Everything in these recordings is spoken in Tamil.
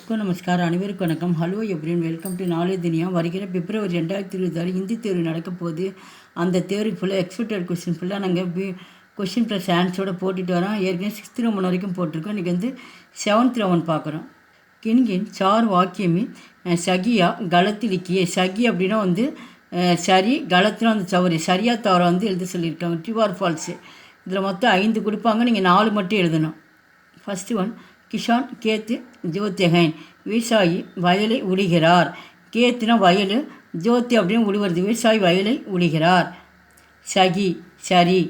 सबको नमस्कार அனைவருக்கும் வணக்கம். Hello everyone, welcome to knowledge Duniya. வருகிற பிப்ரவரி 2026 ஹிந்தி தேர்வு நடக்க போகுது. அந்த தேர்வு ஃபுல்லாக எக்ஸ்பெக்டட் கொஸ்டின் ஃபுல்லாக நாங்கள் கொஸ்டின் ப்ளஸ் ஆன்சரோட போட்டுட்டு வரோம். ஏற்கனவே 6th ரவுண்ட் வரைக்கும் போட்டிருக்கோம். இன்றைக்கி வந்து 7th ரவுண்ட் பார்க்குறோம். கின்கின் சார் வாக்கியமே சகியா கலத்து லிக்கியே. சகி அப்படின்னா வந்து சரி, கலத்துனா வந்து சவரி, சரியாக தவறை வந்து எழுத சொல்லியிருக்காங்க. True or false. இதில் மொத்தம் 5 கொடுப்பாங்க, நீங்கள் 4 மட்டும் எழுதணும். ஃபஸ்ட்டு ஒன், கிஷான் கேத்து ஜோத்தியகைன். விவசாயி வயலை உழுகிறார். கேத்துனா வயல், ஜோத்தி அப்படின்னு உழுவுறது, விவசாயி வயலை உழுகிறார். சகி சரி.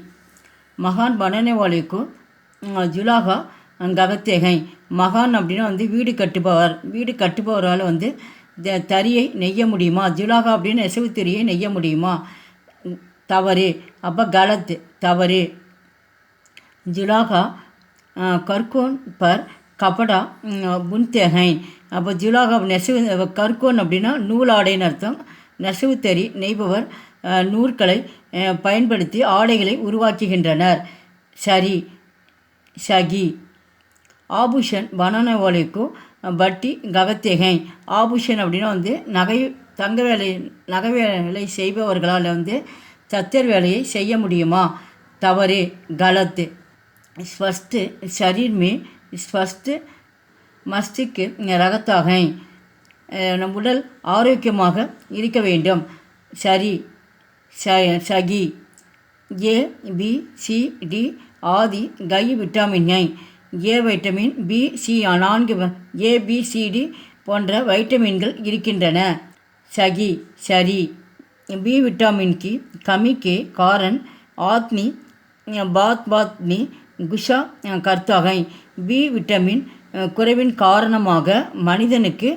மகான் பனனேவாலேக்கு ஜுலாகா ககத்தேகை. மகான் அப்படின்னா வந்து வீடு கட்டுபவர். வீடு கட்டுபவரால் வந்து தறியை நெய்ய முடியுமா? ஜுலாகா அப்படின்னு நெசவு தறியை நெய்ய முடியுமா? தவறு. அப்போ கலத்து தவறு. ஜுலாகா கர்கோன் பர் கபடா புன்தேகைன். அப்போ ஜுலாகா நெசவு, கர்கோன் அப்படின்னா நூலாடைன்னு அர்த்தம். நெசவு தறி நெய்பவர் நூற்களை பயன்படுத்தி ஆடைகளை உருவாக்குகின்றனர். சரி. சகி. ஆபூஷன் பனானவாலேக்கு பட்டி ககத்தேகை. ஆபூஷன் அப்படின்னா வந்து நகை வேலை செய்பவர்களால் வந்து தத்தர் வேலையை செய்ய முடியுமா? தவறு. கலத்து. ஸ்வஸ்து शरीर में ஸ்வஸ்து மஸ்திக்கு ரகத்தாகை. நம் உடல் ஆரோக்கியமாக இருக்க வேண்டும். சரி. சகி. ஏ பி சி டி ஆதி கை விட்டாமின்கள். A vitamin, B C 4 A B C D போன்ற வைட்டமின்கள் இருக்கின்றன. சகி சரி. பி விட்டாமின் की कमी के कारण आदमी बात में குஷா கர்த்தாகை. பி விட்டமின் குறைவின் காரணமாக மனிதனுக்கு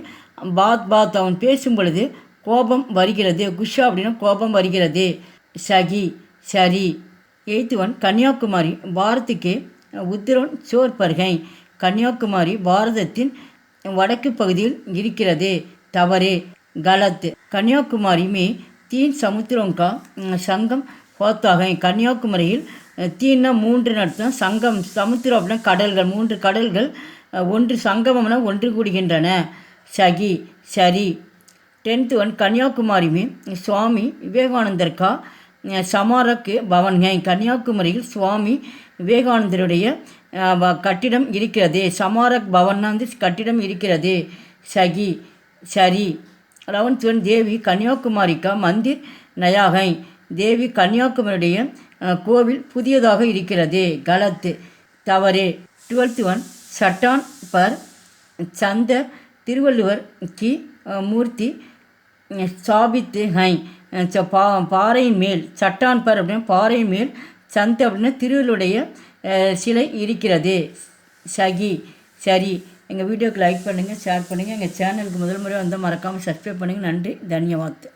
பாத் அவன் பேசும் பொழுது கோபம் வருகிறது. குஷா அப்படின்னா கோபம் வருகிறது. சகி சரி. 8th ஒன், கன்னியாகுமரி பாரத்துக்கே உத்திரோன் சோர் பர்கை. கன்னியாகுமரி பாரதத்தின் வடக்கு பகுதியில் இருக்கிறது. தவறு. கலத்து. கன்னியாகுமரி மே 3 சமுத்திரம் கா சங்கம் ஹோத்தாகை. கன்னியாகுமரியில் தீன்னா 3 அர்த்தம். சங்கம், சமுத்திரம் அப்படின்னா கடல்கள், 3 கடல்கள் ஒன்று சங்கமம்னா ஒன்று கூடுகின்றன. சகி சரி. 10th ஒன், கன்னியாகுமரி மே சுவாமி விவேகானந்தர் கா சமாரக் பவன்கை. கன்னியாகுமரியில் சுவாமி விவேகானந்தருடைய கட்டிடம் இருக்கிறது. சமாரக் பவன்னா வந்து கட்டிடம் இருக்கிறது. சகி சரி. 11th ஒன், தேவி கன்னியாகுமரி கா மந்திர் நயாகை. தேவி கன்னியாகுமரியுடைய கோவில் புதியதாக இருக்கிறது. கலத்து தவறு. 12th ஒன், சட்டான் பர் சந்த திருவள்ளுவர் கி மூர்த்தி சாபித்து ஹை. பாறையின் மேல், சட்டான் பர் அப்படின்னா பாறையின் மேல், சந்த அப்படின்னா திருவள்ளுடைய சிலை இருக்கிறது. சகி சரி. எங்கள் வீடியோக்கு லைக் பண்ணுங்கள், ஷேர் பண்ணுங்கள். எங்கள் சேனலுக்கு முதல் முறை வந்தால் மறக்காமல் சப்ஸ்கிரைப் பண்ணுங்கள். நன்றி, தன்யவாத்.